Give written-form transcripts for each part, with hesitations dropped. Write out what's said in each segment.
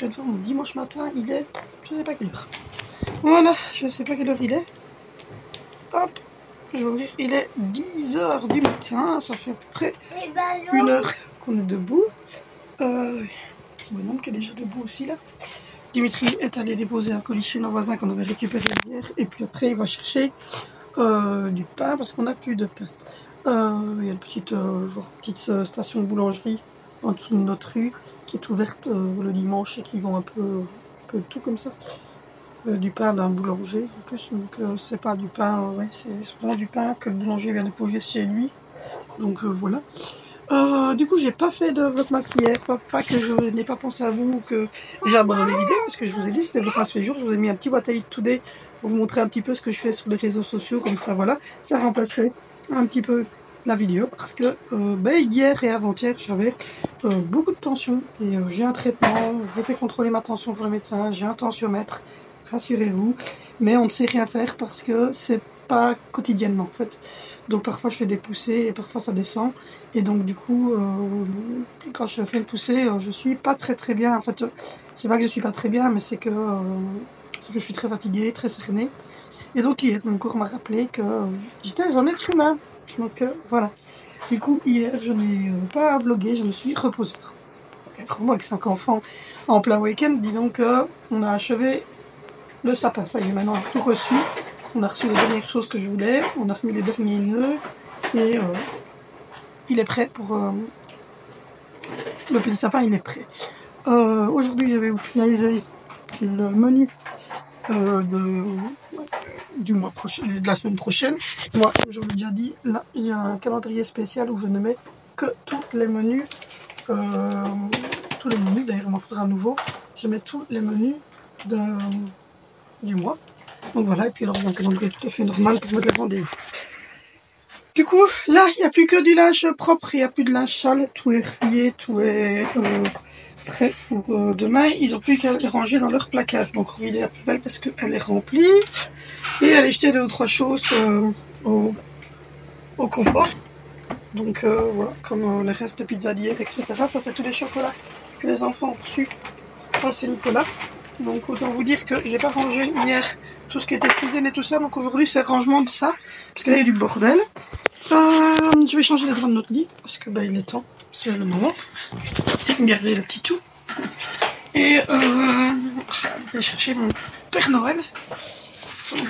pleine forme. Dimanche matin, il est... je sais pas quelle heure. Voilà, je sais pas quelle heure il est. Hop, je vais ouvrir. Il est 10 h du matin. Ça fait à peu près 1 heure qu'on est debout. Bonhomme qui est déjà debout aussi là. Dimitri est allé déposer un colis chez nos voisins qu'on avait récupéré hier. Et puis après, il va chercher du pain parce qu'on n'a plus de pain. Il y a une petite station de boulangerie en dessous de notre rue qui est ouverte le dimanche et qui vend un peu tout comme ça. Du pain d'un boulanger en plus, donc c'est pas du pain, c'est vraiment du pain que le boulanger vient de déposer chez lui. Donc voilà. Du coup, j'ai pas fait de vlogmas hier, pas que je n'ai pas pensé à vous ou que j'ai abandonné les vidéos, parce que je vous ai dit, c'était le vlogmas tous les jours. Je vous ai mis un petit What I Eat Today pour vous montrer un petit peu ce que je fais sur les réseaux sociaux, comme ça, voilà. Ça remplaçait un petit peu la vidéo, parce que hier et avant-hier, j'avais beaucoup de tension, et j'ai un traitement, j'ai fait contrôler ma tension pour le médecin, j'ai un tensiomètre, rassurez-vous, mais on ne sait rien faire parce que c'est pas quotidiennement en fait. Donc parfois je fais des poussées et parfois ça descend. Et donc du coup, quand je fais une poussée, je suis pas très bien. En fait, c'est pas que je suis pas très bien, mais c'est que je suis très fatiguée, très cernée. Et donc hier, mon corps m'a rappelé que j'étais un être humain. Donc voilà. Du coup, hier, je n'ai pas vlogué, je me suis reposée. Moi, avec 5 enfants en plein week-end, disons que on a achevé le sapin. Ça y est, maintenant on a tout reçu. On a reçu les dernières choses que je voulais. On a remis les derniers nœuds. Et il est prêt pour... le petit sapin, il est prêt. Aujourd'hui, je vais vous finaliser le menu du mois prochain, de la semaine prochaine. Moi, je vous l'ai déjà dit, là, j'ai un calendrier spécial où je ne mets que tous les menus. D'ailleurs, il m'en faudra un nouveau. Je mets tous les menus du mois. Donc voilà, et puis alors, un calendrier tout à fait normal pour mettre les rendez-vous. Du coup, là, il n'y a plus que du linge propre, il n'y a plus de linge sale, tout est plié, tout est prêt pour demain. Ils n'ont plus qu'à les ranger dans leur placard. Donc, on vide la poubelle parce qu'elle est remplie. Et aller jeter 2 ou 3 choses au confort. Donc, voilà, comme les restes de pizza d'hier, etc. Ça, c'est tous les chocolats que les enfants ont reçus à Saint-Nicolas. Donc, autant vous dire que j'ai pas rangé hier tout ce qui était cuisine et tout ça. Donc, aujourd'hui, c'est rangement de ça. Parce que là, il y a du bordel. Je vais changer les draps de notre lit. Parce que, il est temps. C'est le moment. Regardez le petit tout. Et, je vais chercher mon Père Noël.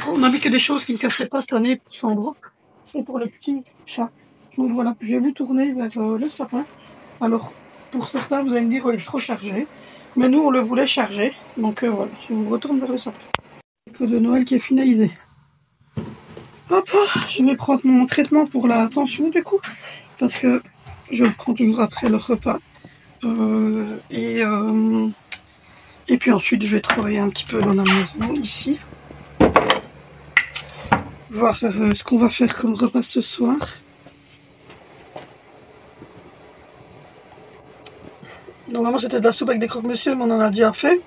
On n'a mis que des choses qui ne cassaient pas cette année pour Sandro. Et pour le petit chat. Donc, voilà. Je vais vous tourner vers le sapin. Alors, pour certains, vous allez me dire, il est trop chargé. Mais nous, on le voulait charger. Donc voilà, je vous retourne vers le sapin. Le de Noël qui est finalisé. Hop, je vais prendre mon traitement pour la tension du coup. Parce que je le prends toujours après le repas. Et puis ensuite, je vais travailler un petit peu dans la maison, ici. Voir ce qu'on va faire comme repas ce soir. Normalement, c'était de la soupe avec des croque-monsieur, mais on en a déjà fait.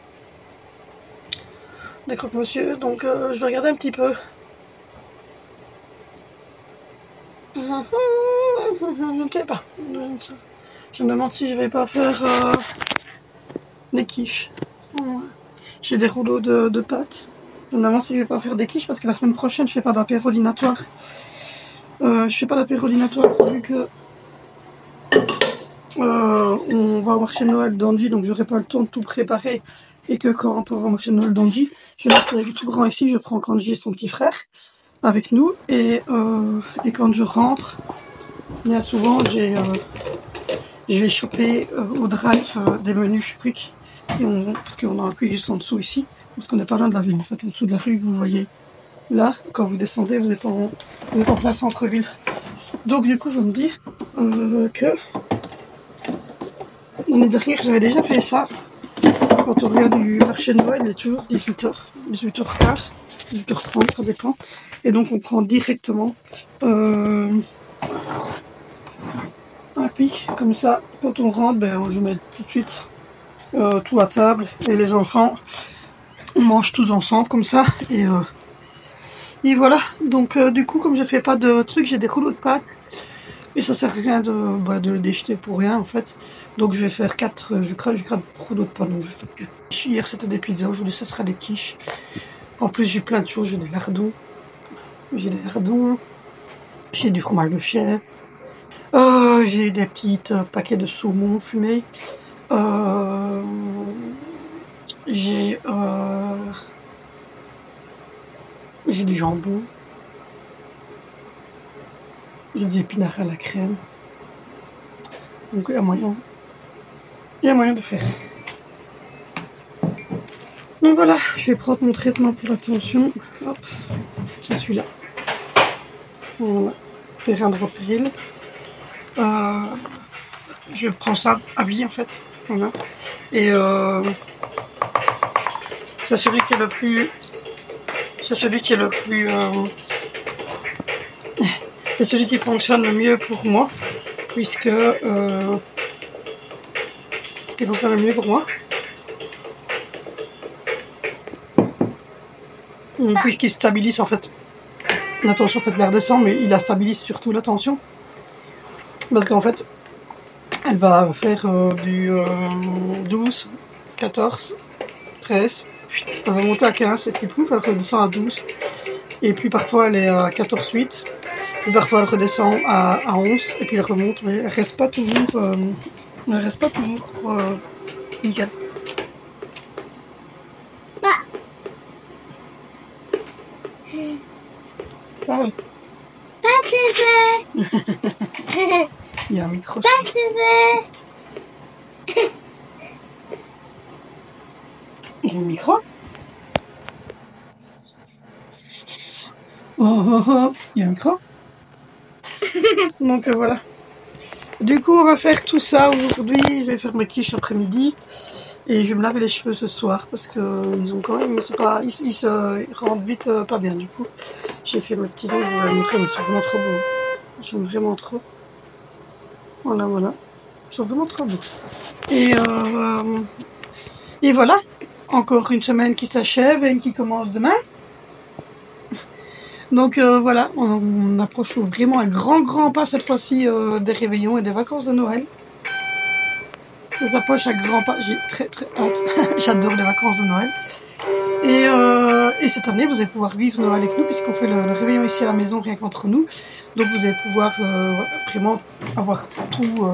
Des croque-monsieur, donc je vais regarder un petit peu. Je ne sais pas. Je me demande si je vais pas faire des quiches. J'ai des rouleaux de pâtes. Je me demande si je vais pas faire des quiches parce que la semaine prochaine, je fais pas d'apéro dînatoire. Je fais pas d'apéro dînatoire vu que on va au marché de Noël d'Angie, donc j'aurai pas le temps de tout préparer. Et que quand on va au marché de Noël d'Angie, je vais mettre avec tout grand ici, je prends Kanji et son petit frère avec nous. Et quand je rentre, bien souvent, je vais choper au drive des menus fric. Parce qu'on a un puits juste en dessous ici, parce qu'on n'est pas loin de la ville. En fait, en dessous de la rue que vous voyez là, quand vous descendez, vous êtes en plein centre-ville. Donc du coup, je me dis que on est derrière. J'avais déjà fait ça. Quand on revient du marché de Noël, il est toujours 18h, 18h15, 18h30, ça dépend. Et donc on prend directement un pic, comme ça, quand on rentre, je mets tout de suite tout à table. Et les enfants, on mange tous ensemble, comme ça. Et voilà, donc du coup, comme je fais pas de trucs, j'ai des rouleaux de pâtes Et ça sert à rien de le déjeter pour rien en fait. Donc je vais faire 4, je crade beaucoup d'autres pas. Donc je vais faire des quiches. Hier c'était des pizzas, aujourd'hui ça sera des quiches. En plus j'ai plein de choses, j'ai des lardons. J'ai du fromage de chèvre. J'ai des petits paquets de saumon fumé. J'ai du jambon. J'ai des épinards à la crème. Donc il y a moyen de faire. Donc voilà, je vais prendre mon traitement pour la tension. Hop, c'est celui-là. Voilà, Périndropril. Je prends ça à vie en fait. Voilà. Et c'est celui qui est le plus. C'est celui qui fonctionne le mieux pour moi. Puisque. Qui fonctionne le mieux pour moi. Puisqu'il stabilise en fait. La tension fait l'air descend, mais il la stabilise surtout la tension. Parce qu'en fait, elle va faire du 12, 14, 13, puis elle va monter à 15, et puis pouf, elle redescend à 12. Et puis parfois elle est à 14, 8, puis parfois elle redescend à 11, et puis elle remonte, mais elle reste pas toujours nickel. Ah oui. Il y a un micro. Il y a un micro. Oh. Il y a un micro. Donc voilà. Du coup, on va faire tout ça aujourd'hui. Je vais faire mes quiches l'après-midi. Et je vais me laver les cheveux ce soir parce que ils ont quand même, ils se rendent vite pas bien. Du coup, j'ai fait mes petits ongles, je vous ai montré, mais ils sont vraiment trop beaux. Ils sont vraiment trop. Voilà. Ils sont vraiment trop beaux. Et voilà. Encore une semaine qui s'achève et une qui commence demain. Donc voilà, on approche vraiment un grand pas cette fois-ci des réveillons et des vacances de Noël. Ça s'approche à grands pas, j'ai très hâte. J'adore les vacances de Noël. Et cette année, vous allez pouvoir vivre Noël avec nous puisqu'on fait le réveillon ici à la maison rien qu'entre nous. Donc vous allez pouvoir vraiment avoir tout.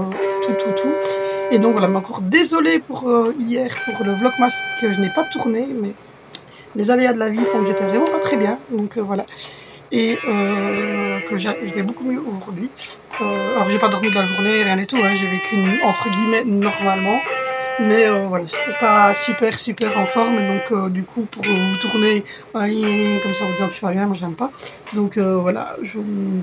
Et donc voilà, mais encore désolée pour hier pour le vlogmas que je n'ai pas tourné, mais les aléas de la vie font que j'étais vraiment pas très bien. Donc voilà. Et que je vais beaucoup mieux aujourd'hui. Alors j'ai pas dormi de la journée, rien du tout, hein, j'ai vécu entre guillemets normalement, mais voilà, c'était pas super en forme, et donc du coup pour vous tourner comme ça en vous disant que je suis pas bien, moi j'aime pas. Donc voilà, je vous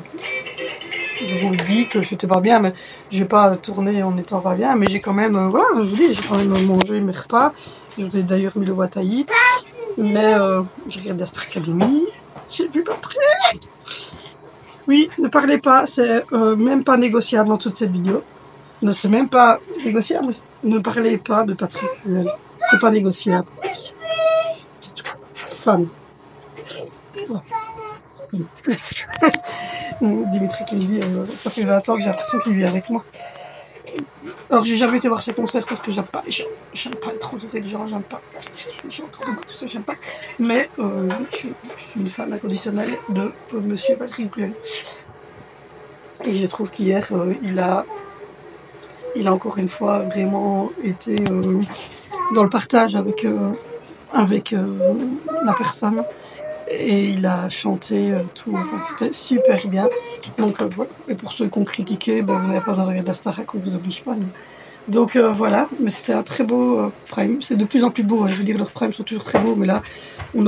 le dis que j'étais pas bien, mais j'ai pas tourné en étant pas bien, mais j'ai quand même, voilà, je vous dis, j'ai quand même mangé mes repas. Je vous ai d'ailleurs mis le Wataït, mais j'ai regardé Star Academy, j'ai vu Patrick. Oui, ne parlez pas, c'est même pas négociable dans toute cette vidéo. Non, c'est même pas négociable. Ne parlez pas de Patrick. C'est pas négociable. Femme. Dimitri qui me dit, ça fait 20 ans que j'ai l'impression qu'il vit avec moi. Alors j'ai jamais été voir ses concerts parce que j'aime pas les gens. J'aime pas être entourée de gens, j'aime pas. Les gens autour de moi, tout ça, j'aime pas. Mais je suis une fan inconditionnelle de Monsieur Patrick Bruel. Et je trouve qu'hier, il a encore une fois vraiment été dans le partage avec la personne. Et il a chanté tout, enfin, c'était super bien. Donc voilà. Et pour ceux qui ont critiqué, vous n'avez pas besoin de regarder la Starac, on vous oblige pas. Donc voilà, mais c'était un très beau prime. C'est de plus en plus beau, hein. Je veux dire, leurs primes sont toujours très beaux, mais là, on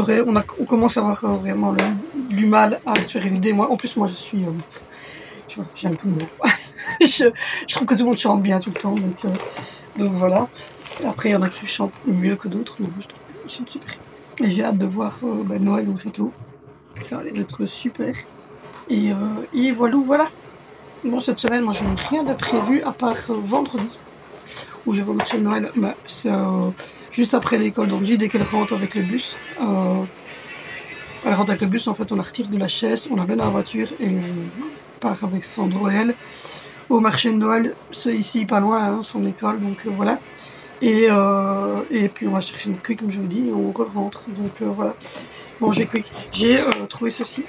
commence à avoir vraiment du mal à se faire une idée. Moi, en plus, moi, je suis... j'aime tout le monde. je trouve que tout le monde chante bien tout le temps, donc voilà. Après, il y en a qui chantent mieux que d'autres, mais je trouve qu'ils chantent super. Et j'ai hâte de voir Noël au château. Ça va être super. Et voilà. Bon, cette semaine, moi, je n'ai rien de prévu à part vendredi, où je vais au marché de Noël. Bah, c'est juste après l'école d'Angie, dès qu'elle rentre avec le bus. Elle rentre avec le bus, en fait, on la retire de la chaise, on la met dans la voiture et on part avec Sandro et elle au marché de Noël, c'est ici pas loin, hein, son école, donc voilà. Et puis on va chercher notre cuit, comme je vous dis, et on rentre. Donc voilà. Bon, j'ai trouvé ceci.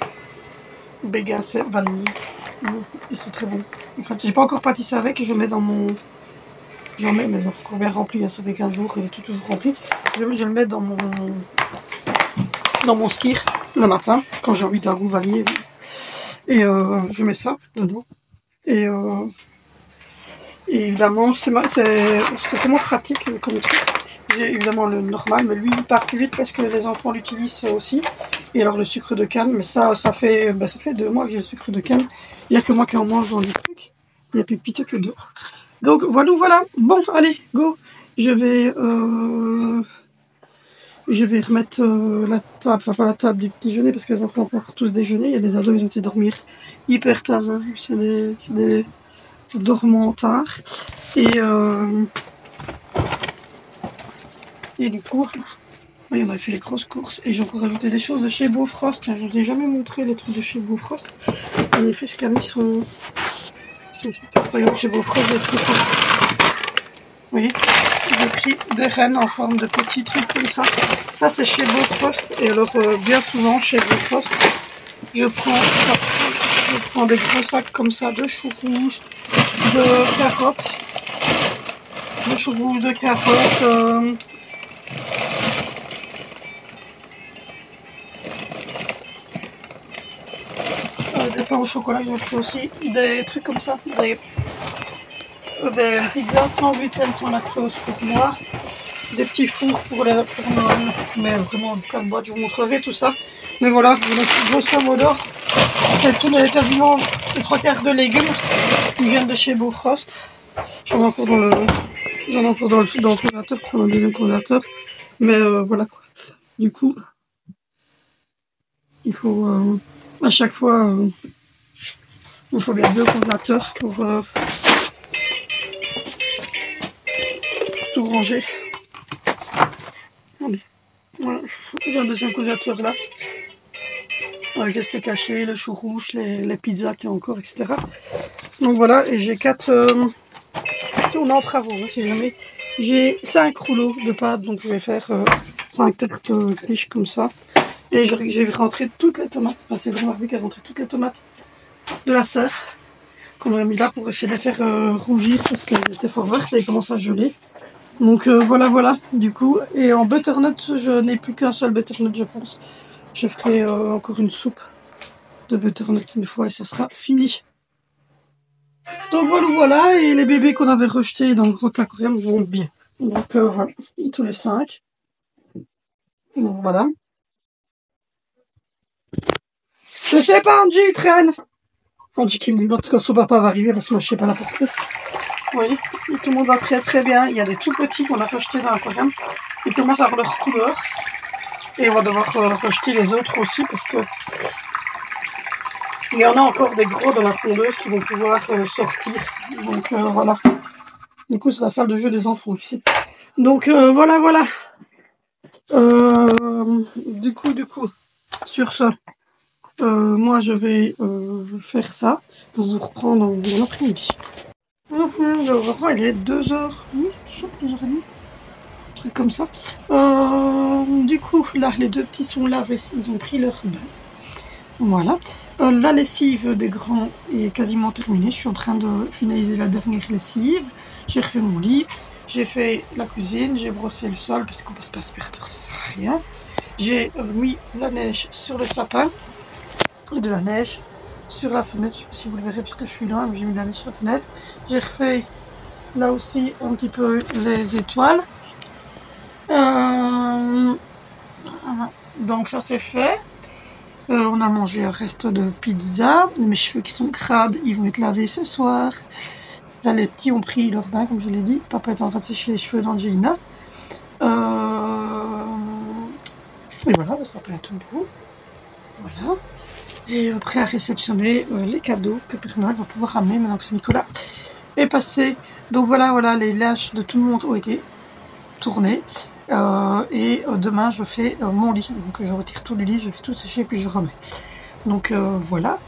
Bégassé vanille. Ils sont très bons. En fait, j'ai pas encore pâtissé avec, je mets dans mon... J'en mets, mais il est encore bien rempli, hein, ça fait 15 jours, il est toujours rempli. Je le mets dans mon skir le matin, quand j'ai envie d'un goût vanille. Et je mets ça dedans. Et évidemment, c'est vraiment pratique comme truc. J'ai évidemment le normal, mais lui il part plus vite parce que les enfants l'utilisent aussi. Et alors le sucre de canne, mais ça fait 2 mois que j'ai le sucre de canne. Il n'y a que moi qui en mange dans les trucs. Il y a Pépite que dehors. Donc voilà. Bon, allez, go. Je vais remettre la table, enfin pas la table du petit déjeuner parce que les enfants ont encore tous déjeuné. Il y a des ados, ils ont été dormir hyper tard. Hein. C'est des dormants tard. Et du coup, oui, on a fait les grosses courses et j'ai encore rajouté des choses de chez Bofrost. Tiens, je vous ai jamais montré les trucs de chez Bofrost. En effet, ce Camille sont... Par exemple, chez Bofrost, j'ai pris ça. Vous voyez, j'ai pris des rennes en forme de petits trucs comme ça. Ça, c'est chez Bofrost. Et alors, bien souvent, chez Bofrost, je prends des gros sacs comme ça de choux rouges, de carottes, des pains au chocolat, j'ai pris aussi des trucs comme ça, des pizzas sans gluten, sans lactose pour moi, des petits fours pour Noël, mais vraiment plein de boîtes, je vous montrerai tout ça. Mais voilà, donc grosso modo, quasiment les 3/4 de légumes qui viennent de chez Bofrost. J'en ai encore dans le congélateur, sur le deuxième congélateur, mais voilà quoi. Du coup, il faut à chaque fois, il faut bien 2 congélateurs pour tout ranger. Allez, voilà, j'ai un deuxième congélateur là, avec les steaks hachés, le chou rouge, les pizzas qu'il y a encore, etc. Donc voilà, et j'ai 4... on est en travaux, hein, si jamais. J'ai 5 rouleaux de pâtes, donc je vais faire 5 tartes quiches comme ça. Et j'ai rentré toutes les tomates. Enfin, c'est vraiment lui qui a rentré toutes les tomates de la serre qu'on a mis là pour essayer de les faire rougir parce qu'elles étaient fort vertes et elles commencent à geler. Donc voilà, du coup. Et en butternut, je n'ai plus qu'un seul butternut, je pense. Je ferai encore une soupe de butternut une fois et ça sera fini. Donc voilà, et les bébés qu'on avait rejetés dans le gros aquarium vont bien. Donc voilà, tous les 5. Donc voilà. Je sais pas, Angie, il traîne. Angie qui me dit que son papa va arriver parce que moi je sais pas la porter. Oui, et tout le monde va très bien. Il y a des tout petits qu'on a rejetés dans l'aquarium. Ils commencent à avoir leur couleur. Et on va devoir rejeter les autres aussi parce que il y en a encore des gros dans la pondeuse qui vont pouvoir sortir. Donc voilà. Du coup, c'est la salle de jeu des enfants ici. Donc voilà. Du coup, sur ce, moi je vais faire ça pour vous reprendre dans l'après-midi. Je reprends, il est 2h, sauf 2h30, un truc comme ça. Du coup, là, les 2 petits sont lavés, ils ont pris leur bain. Voilà. La lessive des grands est quasiment terminée. Je suis en train de finaliser la dernière lessive. J'ai refait mon lit. J'ai fait la cuisine. J'ai brossé le sol parce qu'on passe pas aspirateur, ça sert à rien. J'ai mis la neige sur le sapin. Et de la neige sur la fenêtre. Je sais pas si vous le verrez parce que je suis loin, mais j'ai mis de la neige sur la fenêtre. J'ai refait là aussi un petit peu les étoiles. Donc ça c'est fait. On a mangé un reste de pizza. Mes cheveux qui sont crades, ils vont être lavés ce soir. Là, les petits ont pris leur bain, comme je l'ai dit. Papa est en train de sécher les cheveux d'Angelina. Et voilà, ça peut être tout beau. Voilà. Et prêt à réceptionner les cadeaux que Père Noël va pouvoir ramener maintenant que Saint-Nicolas est passé. Donc voilà, les lâches de tout le monde ont été tournés. Et demain je fais mon lit, donc je retire tout du lit, je fais tout sécher puis je remets. Donc voilà.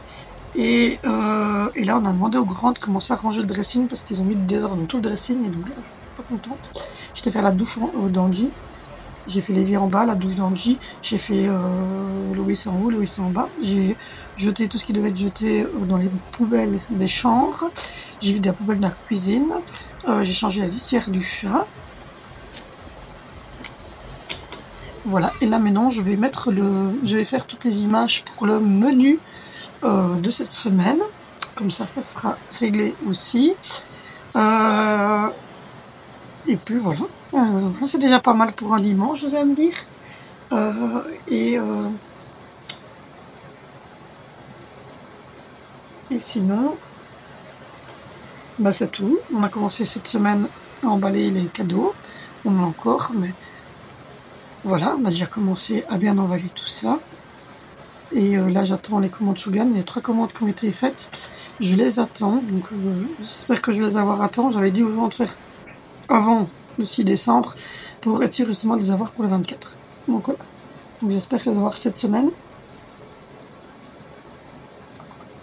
Et là, on a demandé aux grands de commencer à ranger le dressing parce qu'ils ont mis du désordre dans tout le dressing. Et donc là, je suis pas contente. J'étais faire la douche d'Angie. J'ai fait l'évier en bas, la douche d'Angie. J'ai fait le WC en haut, le WC en bas. J'ai jeté tout ce qui devait être jeté dans les poubelles des chambres. J'ai vidé la poubelle de la cuisine. J'ai changé la litière du chat. Voilà. Et là, maintenant, je vais faire toutes les images pour le menu de cette semaine. Comme ça sera réglé aussi. Et puis voilà. C'est déjà pas mal pour un dimanche, vous allez me dire. Et sinon, bah c'est tout. On a commencé cette semaine à emballer les cadeaux. On en a encore, mais voilà, on a déjà commencé à bien emballer tout ça. Et là, j'attends les commandes Shogun. Il y a 3 commandes qui ont été faites. Je les attends. Donc, j'espère que je vais les avoir à temps. J'avais dit aux gens de faire avant le 6 décembre pour être sûr justement de les avoir pour le 24. Donc, voilà. Donc, j'espère les avoir cette semaine.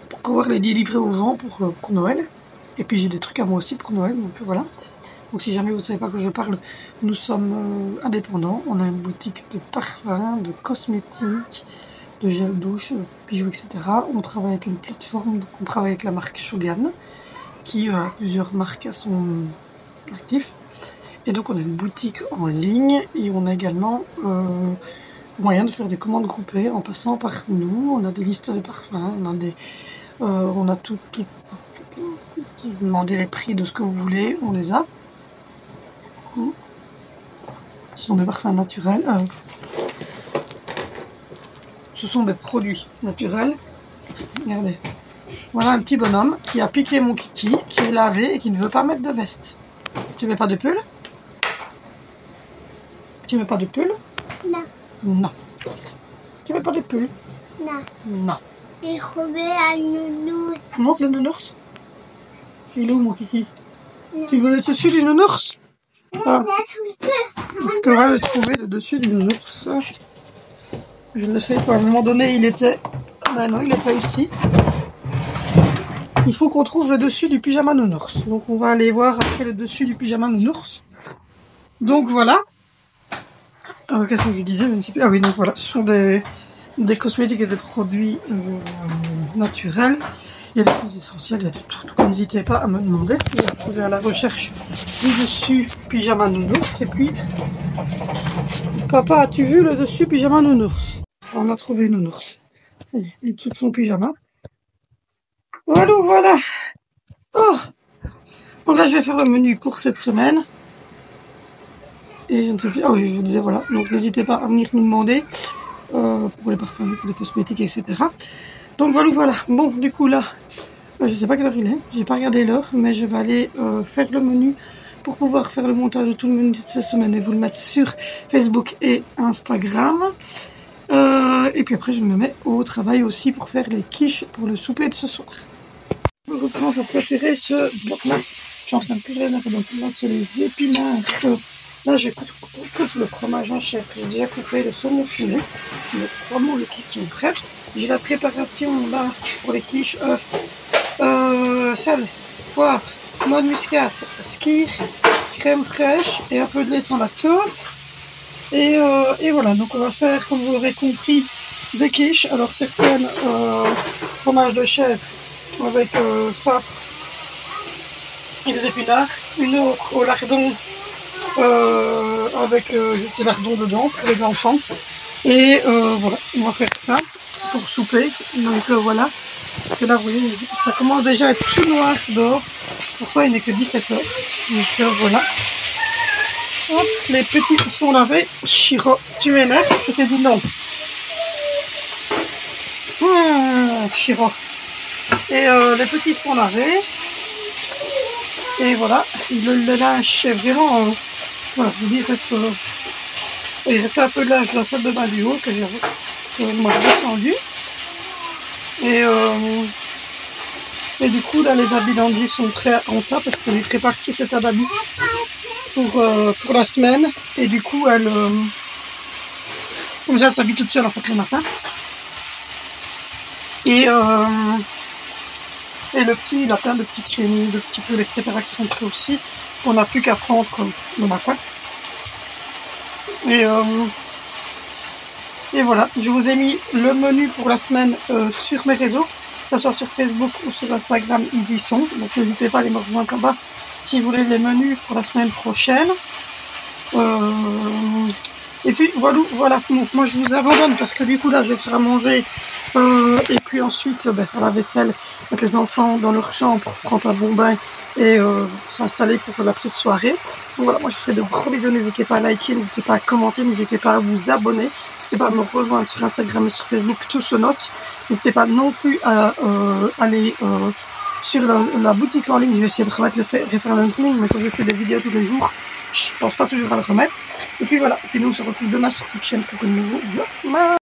Pour pouvoir les délivrer aux gens pour Noël. Et puis, j'ai des trucs à moi aussi pour Noël. Donc, voilà. Donc, si jamais vous ne savez pas que je parle, nous sommes indépendants. On a une boutique de parfums, de cosmétiques, de gel douche, bijoux, etc. On travaille avec une plateforme, donc on travaille avec la marque Shogun, qui a plusieurs marques à son actif. Et donc on a une boutique en ligne et on a également moyen de faire des commandes groupées en passant par nous. On a des listes de parfums, on a tout, demandez les prix de ce que vous voulez, on les a. Ce sont des parfums naturels. Ce sont des produits naturels. Regardez. Voilà un petit bonhomme qui a piqué mon kiki, qui est lavé et qui ne veut pas mettre de veste. Tu mets pas de pull? Tu mets pas de pull? Non. Non. Tu mets pas de pull? Non. Non. Et Robert a une nounours. Montre le nounours. Il est où mon kiki? Tu veux le dessus du nounours? Ah. Est-ce qu'on va le trouver le dessus du nounours? Je ne sais pas. À un moment donné, il était... Ben non, il n'est pas ici. Il faut qu'on trouve le dessus du pyjama nounours. Donc, on va aller voir après le dessus du pyjama nounours. Donc, voilà. Qu'est-ce que je disais? Je ne sais plus. Ah oui, donc voilà. Ce sont des cosmétiques et des produits naturels. Il y a des choses essentielles, il y a de tout. Donc, n'hésitez pas à me demander. Je vais à la recherche du dessus pyjama nounours. Et puis... Papa, as-tu vu le dessus pyjama nounours? On a trouvé nounours. Ça y est, il est tout son pyjama. Voilà, voilà. Oh. Donc là, je vais faire le menu pour cette semaine. Et je ne sais plus... Ah oui, je vous disais, voilà. Donc, n'hésitez pas à venir nous demander pour les parfums, pour les cosmétiques, etc. Donc, voilà, voilà. Bon, du coup, là, je ne sais pas quelle heure il est. J'ai pas regardé l'heure, mais je vais aller faire le menu pour pouvoir faire le montage de tout le menu de cette semaine et vous le mettre sur Facebook et Instagram. Et puis après, je me mets au travail aussi pour faire les quiches pour le souper de ce soir. Je reprends pour préparer ce bloc-masse. J'en sais plus rien, donc là, c'est les épinards. Là, je coupe le fromage en chèvre que j'ai déjà coupé, le saumon fumé, les 3 moules qui sont prêts. J'ai la préparation là pour les quiches, œufs, sel, poivre, noix de muscade, skyr, crème fraîche et un peu de lait sans lactose. Et voilà, donc on va faire, comme vous l'aurez compris, des quiches. Alors certaines fromage de chèvre avec ça et des épinards, une autre au lardon avec juste des lardons dedans pour les enfants. Et voilà, on va faire ça pour souper. Donc voilà. Et là, vous voyez, ça commence déjà à être tout noir dehors. Pourquoi il n'est que 17h? Donc voilà. Hop, les petits sont lavés. Chiro, tu m'énerves? Je t'ai dit non. Chiro. Et les petits sont lavés. Et voilà, le linge est vraiment... voilà, il reste un peu de linge dans la salle de bain du haut que j'ai descendu. Et du coup, là, les habits d'Angie sont très en tas parce qu'elle lui prépare tout cet habit pour la semaine. Et du coup, elle s'habille toute seule en fait le matin. Et Et le petit, il a plein de petits crémis, de petits peu, etc. qui sont prêts aussi. On n'a plus qu'à prendre le matin. Et voilà, je vous ai mis le menu pour la semaine sur mes réseaux, que ce soit sur Facebook ou sur Instagram, ils y sont. Donc n'hésitez pas à aller me rejoindre là-bas si vous voulez les menus pour la semaine prochaine. Et puis voilà, moi je vous abandonne parce que du coup là je vais faire à manger et puis ensuite faire la vaisselle, mettre les enfants dans leur chambre, prendre un bon bain et s'installer pour la suite soirée. Donc voilà, moi je vous fais de gros bisous, n'hésitez pas à liker, n'hésitez pas à commenter, n'hésitez pas à vous abonner, n'hésitez pas à me rejoindre sur Instagram et sur Facebook, tout se note. N'hésitez pas non plus à aller sur la boutique en ligne, je vais essayer de remettre le referral link, mais quand je fais des vidéos tous les jours, je pense pas toujours à le remettre. Et puis voilà, et puis nous on se retrouve demain sur cette chaîne pour une nouvelle vidéo.